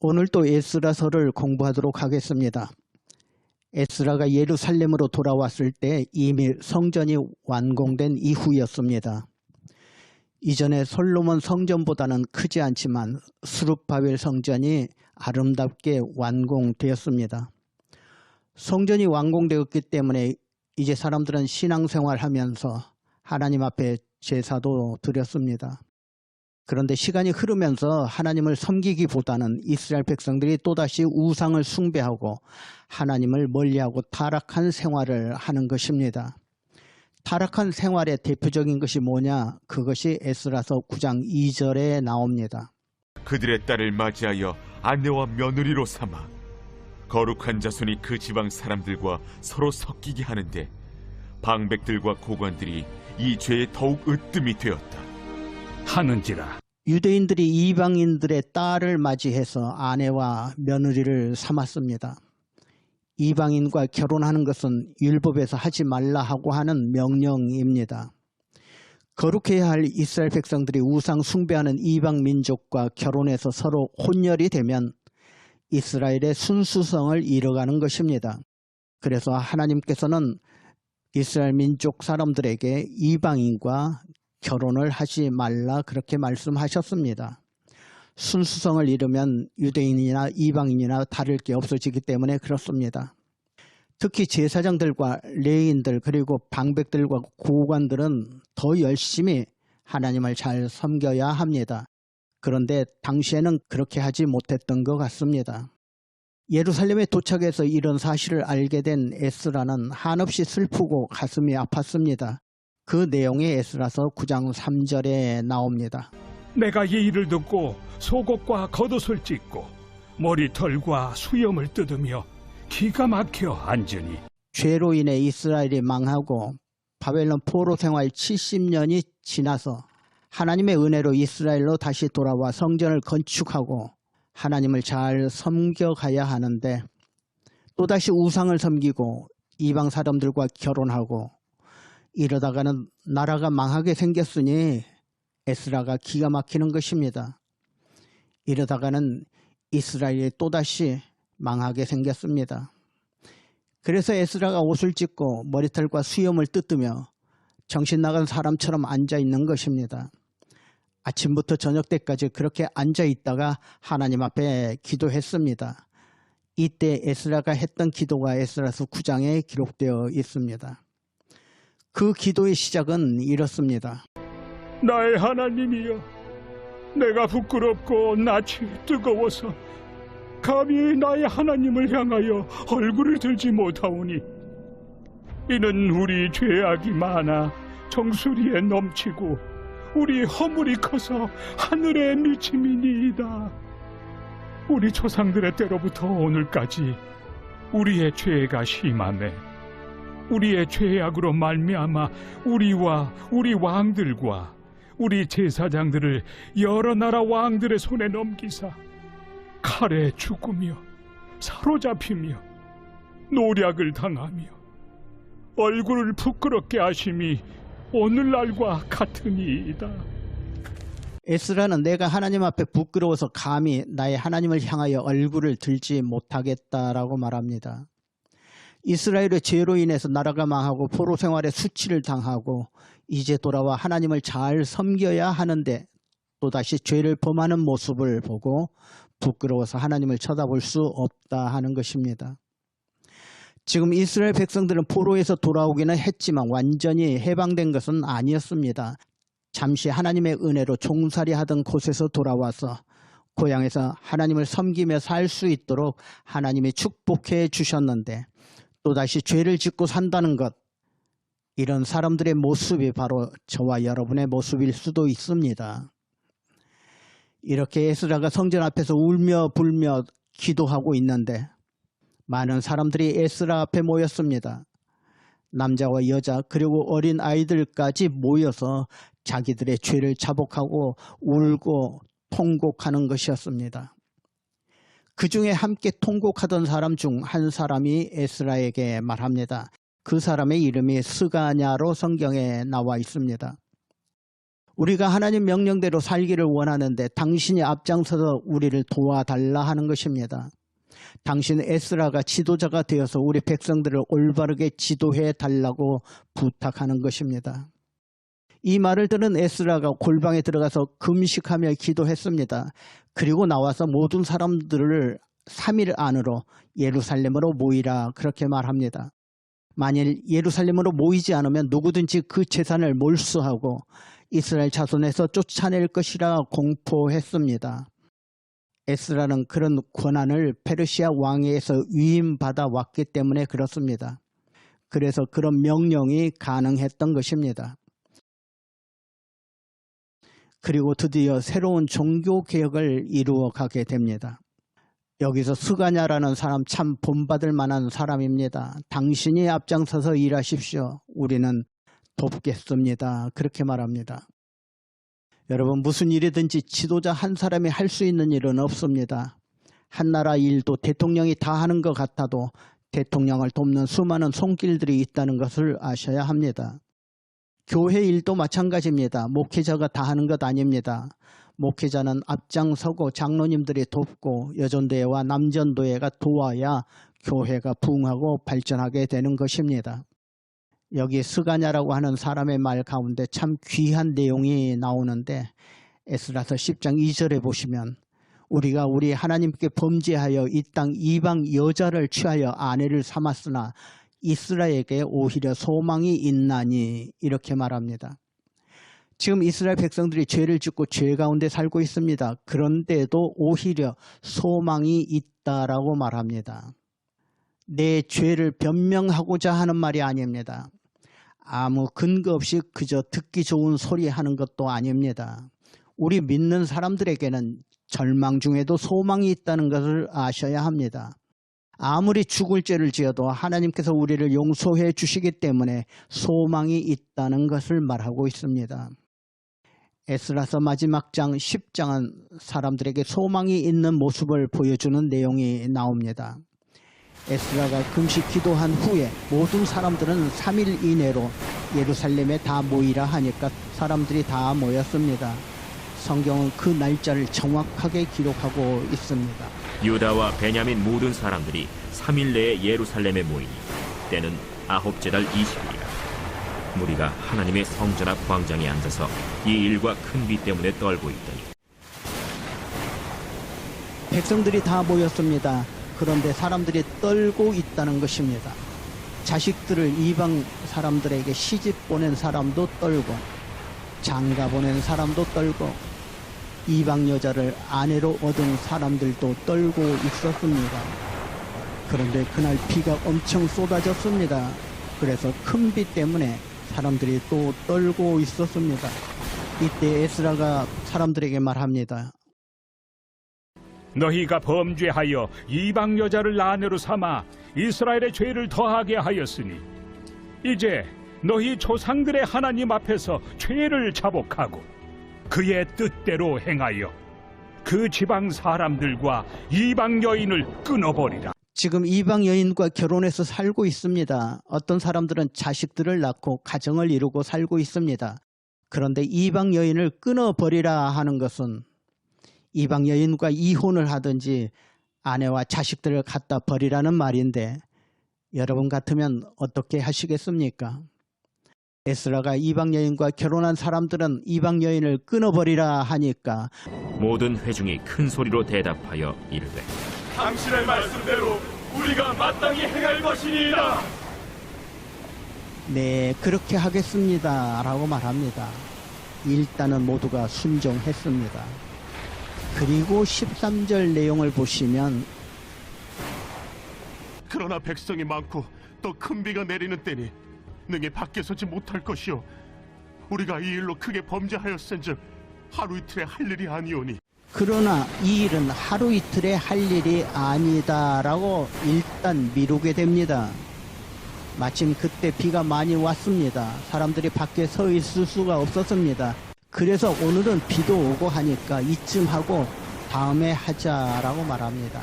오늘도 에스라서를 공부하도록 하겠습니다. 에스라가 예루살렘으로 돌아왔을 때 이미 성전이 완공된 이후였습니다. 이전에 솔로몬 성전보다는 크지 않지만 스룹바벨 성전이 아름답게 완공되었습니다. 성전이 완공되었기 때문에 이제 사람들은 신앙생활하면서 하나님 앞에 제사도 드렸습니다. 그런데 시간이 흐르면서 하나님을 섬기기보다는 이스라엘 백성들이 또다시 우상을 숭배하고 하나님을 멀리하고 타락한 생활을 하는 것입니다. 타락한 생활의 대표적인 것이 뭐냐? 그것이 에스라서 9장 2절에 나옵니다. 그들의 딸을 맞이하여 아내와 며느리로 삼아 거룩한 자손이 그 지방 사람들과 서로 섞이게 하는데 방백들과 고관들이 이 죄에 더욱 으뜸이 되었다 하는지라. 유대인들이 이방인들의 딸을 맞이해서 아내와 며느리를 삼았습니다. 이방인과 결혼하는 것은 율법에서 하지 말라 하고 하는 명령입니다. 거룩해야 할 이스라엘 백성들이 우상 숭배하는 이방 민족과 결혼해서 서로 혼혈이 되면 이스라엘의 순수성을 잃어가는 것입니다. 그래서 하나님께서는 이스라엘 민족 사람들에게 이방인과 결혼을 하지 말라 그렇게 말씀하셨습니다. 순수성을 잃으면 유대인이나 이방인이나 다를 게 없어지기 때문에 그렇습니다. 특히 제사장들과 레위인들 그리고 방백들과 고관들은 더 열심히 하나님을 잘 섬겨야 합니다. 그런데 당시에는 그렇게 하지 못했던 것 같습니다. 예루살렘에 도착해서 이런 사실을 알게 된 에스라는 한없이 슬프고 가슴이 아팠습니다. 그 내용이 에스라서 9장 3절에 나옵니다. 내가 이 일을 듣고 속옷과 겉옷을 찢고 머리털과 수염을 뜯으며 기가 막혀 앉으니 죄로 인해 이스라엘이 망하고 바벨론 포로 생활 70년이 지나서 하나님의 은혜로 이스라엘로 다시 돌아와 성전을 건축하고 하나님을 잘 섬겨가야 하는데 또다시 우상을 섬기고 이방 사람들과 결혼하고 이러다가는 나라가 망하게 생겼으니 에스라가 기가 막히는 것입니다. 이러다가는 이스라엘이 또다시 망하게 생겼습니다. 그래서 에스라가 옷을 찢고 머리털과 수염을 뜯으며 정신 나간 사람처럼 앉아 있는 것입니다. 아침부터 저녁 때까지 그렇게 앉아 있다가 하나님 앞에 기도했습니다. 이때 에스라가 했던 기도가 에스라서 9장에 기록되어 있습니다. 그 기도의 시작은 이렇습니다. 나의 하나님이여, 내가 부끄럽고 낯이 뜨거워서 감히 나의 하나님을 향하여 얼굴을 들지 못하오니 이는 우리 죄악이 많아 정수리에 넘치고 우리 허물이 커서 하늘에 미침이니이다. 우리 조상들의 때로부터 오늘까지 우리의 죄가 심하매 우리의 죄악으로 말미암아 우리와 우리 왕들과 우리 제사장들을 여러 나라 왕들의 손에 넘기사 칼에 죽으며 사로잡히며 노략을 당하며 얼굴을 부끄럽게 하심이 오늘날과 같으니이다. 에스라는 내가 하나님 앞에 부끄러워서 감히 나의 하나님을 향하여 얼굴을 들지 못하겠다라고 말합니다. 이스라엘의 죄로 인해서 나라가 망하고 포로 생활에 수치를 당하고 이제 돌아와 하나님을 잘 섬겨야 하는데 또다시 죄를 범하는 모습을 보고 부끄러워서 하나님을 쳐다볼 수 없다 하는 것입니다. 지금 이스라엘 백성들은 포로에서 돌아오기는 했지만 완전히 해방된 것은 아니었습니다. 잠시 하나님의 은혜로 종살이 하던 곳에서 돌아와서 고향에서 하나님을 섬기며 살 수 있도록 하나님이 축복해 주셨는데 또다시 죄를 짓고 산다는 것, 이런 사람들의 모습이 바로 저와 여러분의 모습일 수도 있습니다. 이렇게 에스라가 성전 앞에서 울며 불며 기도하고 있는데 많은 사람들이 에스라 앞에 모였습니다. 남자와 여자 그리고 어린 아이들까지 모여서 자기들의 죄를 자복하고 울고 통곡하는 것이었습니다. 그 중에 함께 통곡하던 사람 중 한 사람이 에스라에게 말합니다. 그 사람의 이름이 스가냐로 성경에 나와 있습니다. 우리가 하나님 명령대로 살기를 원하는데 당신이 앞장서서 우리를 도와달라 하는 것입니다. 당신 에스라가 지도자가 되어서 우리 백성들을 올바르게 지도해 달라고 부탁하는 것입니다. 이 말을 들은 에스라가 골방에 들어가서 금식하며 기도했습니다. 그리고 나와서 모든 사람들을 3일 안으로 예루살렘으로 모이라 그렇게 말합니다. 만일 예루살렘으로 모이지 않으면 누구든지 그 재산을 몰수하고 이스라엘 자손에서 쫓아낼 것이라 공포했습니다. 에스라는 그런 권한을 페르시아 왕에게서 위임받아 왔기 때문에 그렇습니다. 그래서 그런 명령이 가능했던 것입니다. 그리고 드디어 새로운 종교개혁을 이루어 가게 됩니다. 여기서 스가냐라는 사람 참 본받을 만한 사람입니다. 당신이 앞장서서 일하십시오. 우리는 돕겠습니다. 그렇게 말합니다. 여러분, 무슨 일이든지 지도자 한 사람이 할 수 있는 일은 없습니다. 한 나라 일도 대통령이 다 하는 것 같아도 대통령을 돕는 수많은 손길들이 있다는 것을 아셔야 합니다. 교회 일도 마찬가지입니다. 목회자가 다 하는 것 아닙니다. 목회자는 앞장서고 장로님들이 돕고 여전도회와 남전도회가 도와야 교회가 부흥하고 발전하게 되는 것입니다. 여기 스가냐라고 하는 사람의 말 가운데 참 귀한 내용이 나오는데 에스라서 10장 2절에 보시면 우리가 우리 하나님께 범죄하여 이 땅 이방 여자를 취하여 아내를 삼았으나 이스라엘에게 오히려 소망이 있나니 이렇게 말합니다. 지금 이스라엘 백성들이 죄를 짓고 죄 가운데 살고 있습니다. 그런데도 오히려 소망이 있다라고 말합니다. 내 죄를 변명하고자 하는 말이 아닙니다. 아무 근거 없이 그저 듣기 좋은 소리 하는 것도 아닙니다. 우리 믿는 사람들에게는 절망 중에도 소망이 있다는 것을 아셔야 합니다. 아무리 죽을 죄를 지어도 하나님께서 우리를 용서해 주시기 때문에 소망이 있다는 것을 말하고 있습니다. 에스라서 마지막 장 10장은 사람들에게 소망이 있는 모습을 보여주는 내용이 나옵니다. 에스라가 금식 기도한 후에 모든 사람들은 3일 이내로 예루살렘에 다 모이라 하니까 사람들이 다 모였습니다. 성경은 그 날짜를 정확하게 기록하고 있습니다. 유다와 베냐민 모든 사람들이 3일 내에 예루살렘에 모이니 때는 아홉째 달 20일이라. 무리가 하나님의 성전 앞 광장에 앉아서 이 일과 큰 비 때문에 떨고 있더니 백성들이 다 모였습니다. 그런데 사람들이 떨고 있다는 것입니다. 자식들을 이방 사람들에게 시집 보낸 사람도 떨고 장가 보낸 사람도 떨고 이방 여자를 아내로 얻은 사람들도 떨고 있었습니다. 그런데 그날 비가 엄청 쏟아졌습니다. 그래서 큰 비 때문에 사람들이 또 떨고 있었습니다. 이때 에스라가 사람들에게 말합니다. 너희가 범죄하여 이방 여자를 아내로 삼아 이스라엘의 죄를 더하게 하였으니 이제 너희 조상들의 하나님 앞에서 죄를 자복하고 그의 뜻대로 행하여 그 지방 사람들과 이방 여인을 끊어버리라. 지금 이방 여인과 결혼해서 살고 있습니다. 어떤 사람들은 자식들을 낳고 가정을 이루고 살고 있습니다. 그런데 이방 여인을 끊어버리라 하는 것은 이방 여인과 이혼을 하든지 아내와 자식들을 갖다 버리라는 말인데 여러분 같으면 어떻게 하시겠습니까? 에스라가 이방 여인과 결혼한 사람들은 이방 여인을 끊어버리라 하니까 모든 회중이 큰 소리로 대답하여 이르되 당신의 말씀대로 우리가 마땅히 행할 것이니이다. 네, 그렇게 하겠습니다 라고 말합니다. 일단은 모두가 순종했습니다. 그리고 13절 내용을 보시면 그러나 백성이 많고 또 큰 비가 내리는 때니 능히 밖에 서지 못할 것이요 우리가 이 일로 크게 범죄하였은즉 하루 이틀에 할 일이 아니오니 그러나 이 일은 하루 이틀에 할 일이 아니다라고 일단 미루게 됩니다. 마침 그때 비가 많이 왔습니다. 사람들이 밖에 서 있을 수가 없었습니다. 그래서 오늘은 비도 오고 하니까 이쯤 하고 다음에 하자라고 말합니다.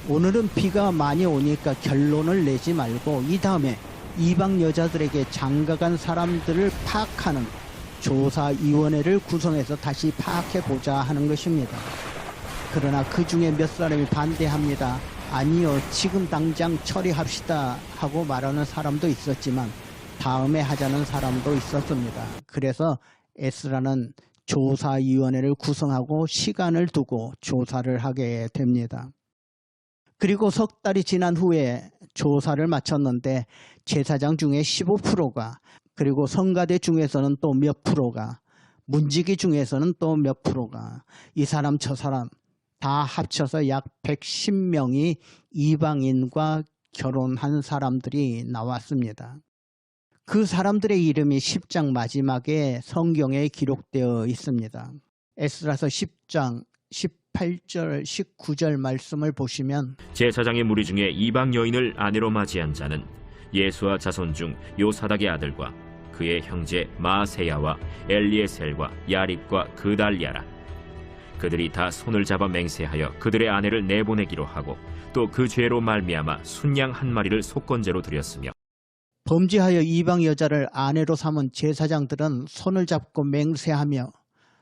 오늘은 비가 많이 오니까 결론을 내지 말고 이 다음에 이방 여자들에게 장가간 사람들을 파악하는 조사위원회를 구성해서 다시 파악해보자 하는 것입니다. 그러나 그 중에 몇 사람이 반대합니다. 아니요, 지금 당장 처리합시다 하고 말하는 사람도 있었지만 다음에 하자는 사람도 있었습니다. 그래서 에스라는 조사위원회를 구성하고 시간을 두고 조사를 하게 됩니다. 그리고 석 달이 지난 후에 조사를 마쳤는데 제사장 중에 15%가, 그리고 성가대 중에서는 또 몇 프로가, 문지기 중에서는 또 몇 프로가, 이 사람 저 사람 다 합쳐서 약 110명이 이방인과 결혼한 사람들이 나왔습니다. 그 사람들의 이름이 10장 마지막에 성경에 기록되어 있습니다. 에스라서 10장 18절 19절 말씀을 보시면 제사장의 무리 중에 이방 여인을 아내로 맞이한 자는 예수와 자손 중 요사닥의 아들과 그의 형제 마세야와 엘리에셀과 야립과 그달랴라. 그들이 다 손을 잡아 맹세하여 그들의 아내를 내보내기로 하고 또 그 죄로 말미암아 순양 한 마리를 속건제로 드렸으며, 범죄하여 이방 여자를 아내로 삼은 제사장들은 손을 잡고 맹세하며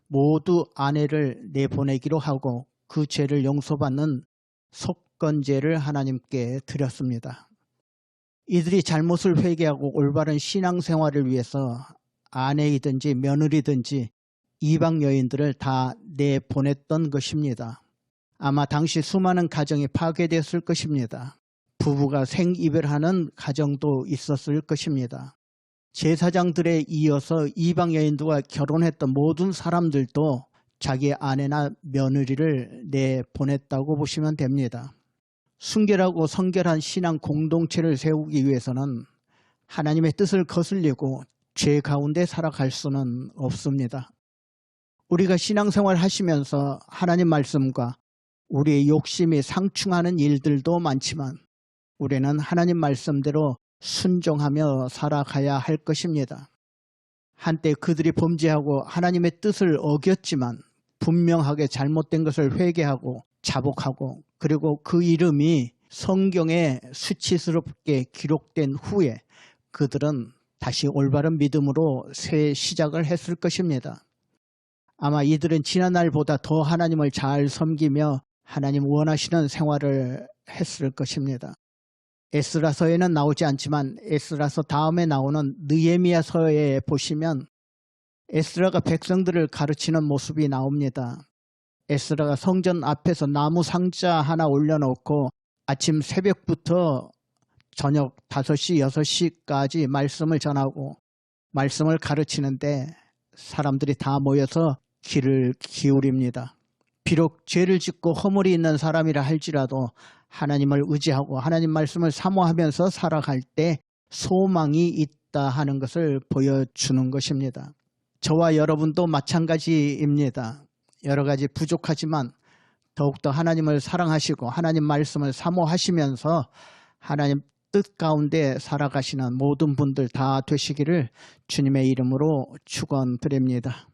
모두 아내를 내보내기로 하고 그 죄를 용서받는 속건제를 하나님께 드렸습니다. 이들이 잘못을 회개하고 올바른 신앙생활을 위해서 아내이든지 며느리든지 이방 여인들을 다 내보냈던 것입니다. 아마 당시 수많은 가정이 파괴되었을 것입니다. 부부가 생이별하는 가정도 있었을 것입니다. 제사장들에 이어서 이방 여인들과 결혼했던 모든 사람들도 자기 아내나 며느리를 내보냈다고 보시면 됩니다. 순결하고 성결한 신앙 공동체를 세우기 위해서는 하나님의 뜻을 거슬리고 죄 가운데 살아갈 수는 없습니다. 우리가 신앙생활 하시면서 하나님 말씀과 우리의 욕심이 상충하는 일들도 많지만 우리는 하나님 말씀대로 순종하며 살아가야 할 것입니다. 한때 그들이 범죄하고 하나님의 뜻을 어겼지만 분명하게 잘못된 것을 회개하고 자복하고 그리고 그 이름이 성경에 수치스럽게 기록된 후에 그들은 다시 올바른 믿음으로 새 시작을 했을 것입니다. 아마 이들은 지난날보다 더 하나님을 잘 섬기며 하나님 원하시는 생활을 했을 것입니다. 에스라서에는 나오지 않지만 에스라서 다음에 나오는 느헤미야서에 보시면 에스라가 백성들을 가르치는 모습이 나옵니다. 에스라가 성전 앞에서 나무 상자 하나 올려놓고 아침 새벽부터 저녁 5시, 6시까지 말씀을 전하고 말씀을 가르치는데 사람들이 다 모여서 귀를 기울입니다. 비록 죄를 짓고 허물이 있는 사람이라 할지라도 하나님을 의지하고 하나님 말씀을 사모하면서 살아갈 때 소망이 있다 하는 것을 보여주는 것입니다. 저와 여러분도 마찬가지입니다. 여러 가지 부족하지만 더욱더 하나님을 사랑하시고 하나님 말씀을 사모하시면서 하나님 뜻 가운데 살아가시는 모든 분들 다 되시기를 주님의 이름으로 축원드립니다.